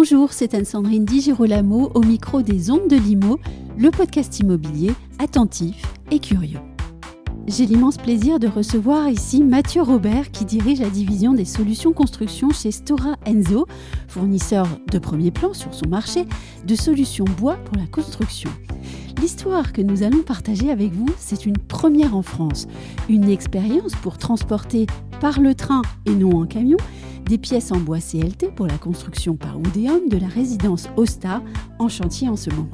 Bonjour, c'est Anne-Sandrine Di Girolamo au micro des Ondes de l'Imo, le podcast immobilier attentif et curieux. J'ai l'immense plaisir de recevoir ici Mathieu Robert qui dirige la division des solutions construction chez Stora Enso, fournisseur de premier plan sur son marché de solutions bois pour la construction. L'histoire que nous allons partager avec vous, c'est une première en France, une expérience pour transporter par le train et non en camion des pièces en bois CLT pour la construction par Woodeum de la résidence Osta en chantier en ce moment.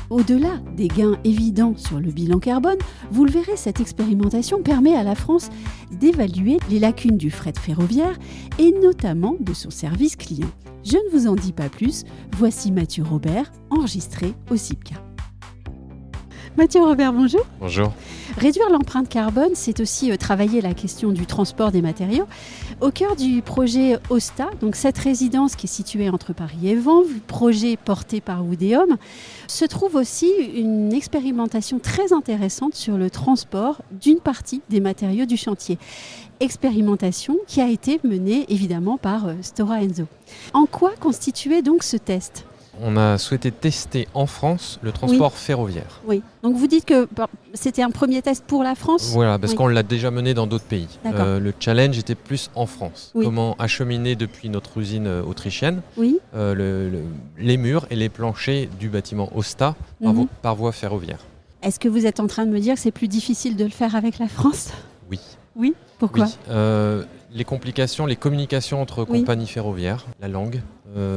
Au-delà des gains évidents sur le bilan carbone, vous le verrez, cette expérimentation permet à la France d'évaluer les lacunes du fret ferroviaire et notamment de son service client. Je ne vous en dis pas plus, voici Mathieu Robert, enregistré au CIPCA. Mathieu Robert, bonjour. Bonjour. Réduire l'empreinte carbone, c'est aussi travailler la question du transport des matériaux. Au cœur du projet Osta, donc cette résidence qui est située entre Paris et Vanves, projet porté par Woodeum, se trouve aussi une expérimentation très intéressante sur le transport d'une partie des matériaux du chantier. Expérimentation qui a été menée évidemment par Stora Enso. En quoi constituait donc ce test ? On a souhaité tester en France le transport ferroviaire. Oui, donc vous dites que c'était un premier test pour la France ? Voilà, parce qu'on l'a déjà mené dans d'autres pays. Le challenge était plus en France. Oui. Comment acheminer depuis notre usine autrichienne Oui. Les murs et les planchers du bâtiment Osta par voie ferroviaire. Est-ce que vous êtes en train de me dire que c'est plus difficile de le faire avec la France ? Oui. Oui ? Pourquoi ? Oui. Les complications, les communications entre compagnies ferroviaires, la langue,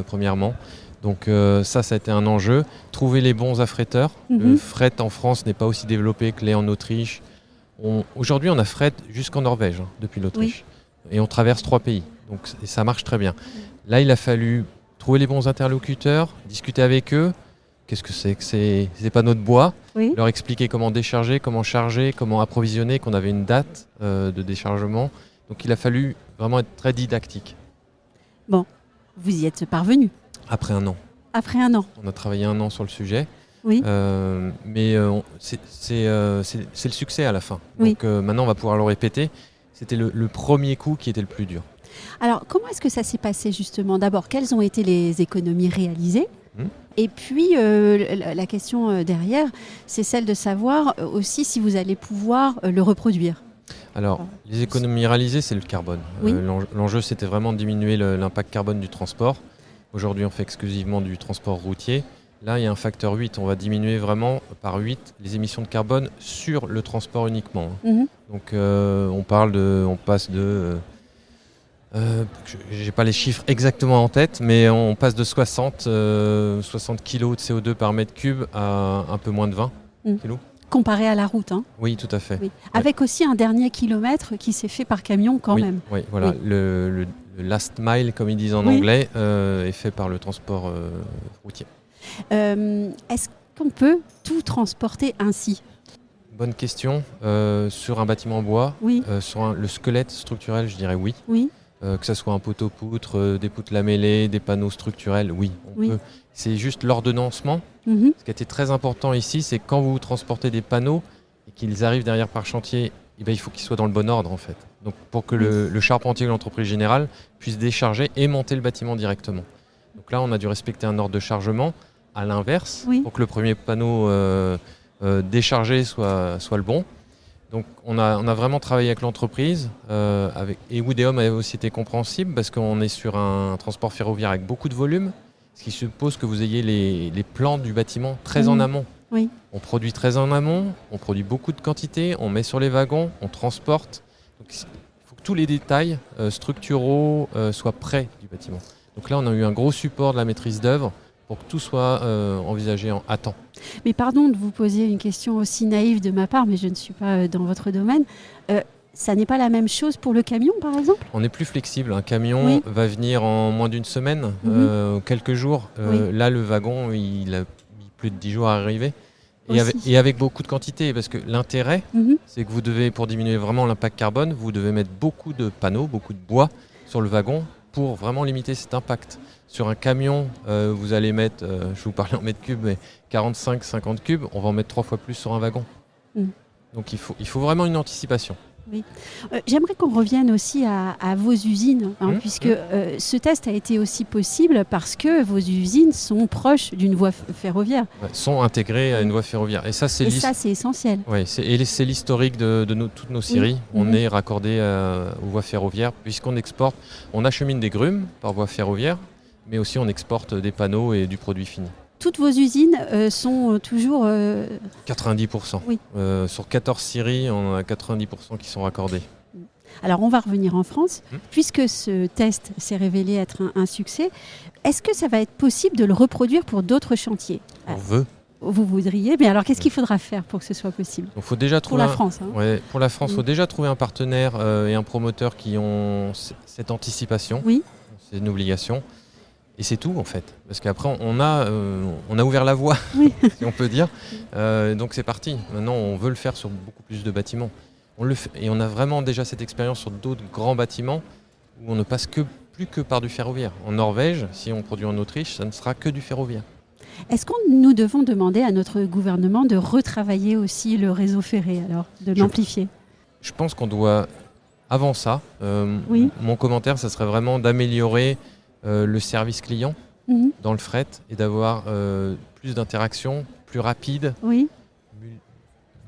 premièrement. Donc ça a été un enjeu. Trouver les bons affréteurs. Le fret en France n'est pas aussi développé que l'est en Autriche. Aujourd'hui, on a fret jusqu'en Norvège, depuis l'Autriche. Oui. Et on traverse 3 pays. Donc et ça marche très bien. Là, il a fallu trouver les bons interlocuteurs, discuter avec eux. Qu'est-ce que c'est que ces panneaux de bois ? Oui. Leur expliquer comment décharger, comment charger, comment approvisionner, qu'on avait une date de déchargement. Donc il a fallu vraiment être très didactique. Bon, vous y êtes parvenu ? Après un an. Après un an. On a travaillé un an sur le sujet. Oui. Mais c'est le succès à la fin. Oui. Donc maintenant, on va pouvoir le répéter. C'était le premier coup qui était le plus dur. Alors, comment est-ce que ça s'est passé justement ? D'abord, quelles ont été les économies réalisées ? Et puis, la question derrière, c'est celle de savoir aussi si vous allez pouvoir le reproduire. Alors, les économies réalisées, c'est le carbone. Oui. L'enjeu, c'était vraiment de diminuer l'impact carbone du transport. Aujourd'hui, on fait exclusivement du transport routier. Là, il y a un facteur 8. On va diminuer vraiment par 8 les émissions de carbone sur le transport uniquement. Donc, on passe de... j'ai pas les chiffres exactement en tête, mais on passe de 60 kg de CO2 par mètre cube à un peu moins de 20 kg. Comparé à la route, hein. Oui, tout à fait. Oui. Avec aussi un dernier kilomètre qui s'est fait par camion quand même. Oui, voilà. Oui. Le last mile, comme ils disent en anglais, est fait par le transport routier. Est-ce qu'on peut tout transporter ainsi ? Bonne question. Sur un bâtiment en bois, sur le squelette structurel, je dirais oui. Oui. Que ce soit un poteau-poutre, des poutres lamellées, des panneaux structurels, oui, on peut. C'est juste l'ordonnancement. Ce qui a été très important ici, c'est quand vous transportez des panneaux et qu'ils arrivent derrière par chantier, il faut qu'ils soient dans le bon ordre en fait. Donc pour que le charpentier ou l'entreprise générale puisse décharger et monter le bâtiment directement. Donc là, on a dû respecter un ordre de chargement à l'inverse pour que le premier panneau déchargé soit le bon. Donc on a vraiment travaillé avec l'entreprise et Woodeum a aussi été compréhensible parce qu'on est sur un transport ferroviaire avec beaucoup de volume, ce qui suppose que vous ayez les plans du bâtiment très en amont. Oui. On produit très en amont, on produit beaucoup de quantités, on met sur les wagons, on transporte. Donc il faut que tous les détails structuraux soient près du bâtiment. Donc là on a eu un gros support de la maîtrise d'œuvre pour que tout soit envisagé à temps. Mais pardon de vous poser une question aussi naïve de ma part, mais je ne suis pas dans votre domaine. Ça n'est pas la même chose pour le camion, par exemple ? On est plus flexible. Un camion va venir en moins d'une semaine, quelques jours. Là, le wagon, il a plus de 10 jours à arriver. Et avec beaucoup de quantité, parce que l'intérêt, c'est que vous devez, pour diminuer vraiment l'impact carbone, vous devez mettre beaucoup de panneaux, beaucoup de bois sur le wagon pour vraiment limiter cet impact. Sur un camion, vous allez mettre, je vous parlais en mètres cubes, mais 45-50 cubes, on va en mettre 3 fois plus sur un wagon. Donc il faut vraiment une anticipation. Oui. J'aimerais qu'on revienne aussi à vos usines, puisque ce test a été aussi possible parce que vos usines sont proches d'une voie ferroviaire. Ouais, sont intégrées à une voie ferroviaire. Et ça, c'est essentiel. Ouais, c'est l'historique de toutes nos scieries. On est raccordé aux voies ferroviaires puisqu'on exporte, on achemine des grumes par voie ferroviaire, mais aussi on exporte des panneaux et du produit fini. Toutes vos usines sont toujours... 90%. Oui. Sur 14 scieries, on a 90% qui sont raccordés. Alors on va revenir en France. Puisque ce test s'est révélé être un succès, est-ce que ça va être possible de le reproduire pour d'autres chantiers ? On veut. Vous voudriez, mais alors qu'est-ce qu'il faudra faire pour que ce soit possible ? Donc, faut déjà trouver pour la France. Pour la France, il faut déjà trouver un partenaire et un promoteur qui ont cette anticipation. Oui. C'est une obligation. Et c'est tout en fait, parce qu'après on a ouvert la voie, si on peut dire. Donc c'est parti. Maintenant on veut le faire sur beaucoup plus de bâtiments. On le fait, et on a vraiment déjà cette expérience sur d'autres grands bâtiments où on ne passe plus que par du ferroviaire. En Norvège, si on produit en Autriche, ça ne sera que du ferroviaire. Est-ce que nous devons demander à notre gouvernement de retravailler aussi le réseau ferré, alors, de l'amplifier ? Je pense qu'on doit, avant ça, mon commentaire, ça serait vraiment d'améliorer le service client dans le fret et d'avoir plus d'interactions, plus rapides,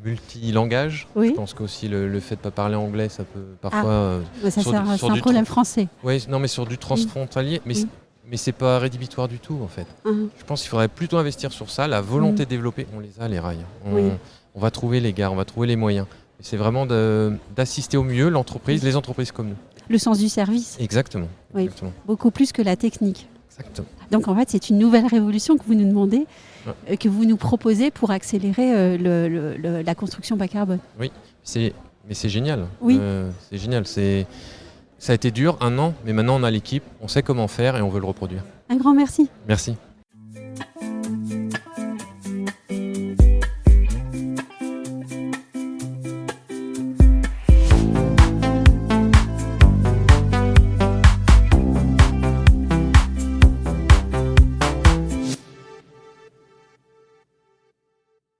multilangage. Je pense qu'aussi le fait de ne pas parler anglais, ça peut parfois... c'est un problème français. Oui, non, mais sur du transfrontalier, mais c'est pas rédhibitoire du tout en fait. Je pense qu'il faudrait plutôt investir sur ça, la volonté de développer. On les a les rails. On va trouver les gares, on va trouver les moyens. Et c'est vraiment d'assister au mieux l'entreprise, les entreprises comme nous. Le sens du service. Exactement. Oui, beaucoup plus que la technique. Exactement. Donc en fait, c'est une nouvelle révolution que vous nous demandez, que vous nous proposez pour accélérer la construction bas carbone. Oui, mais c'est génial. Oui. C'est génial. Ça a été dur, 1 an, mais maintenant on a l'équipe, on sait comment faire et on veut le reproduire. Un grand merci. Merci.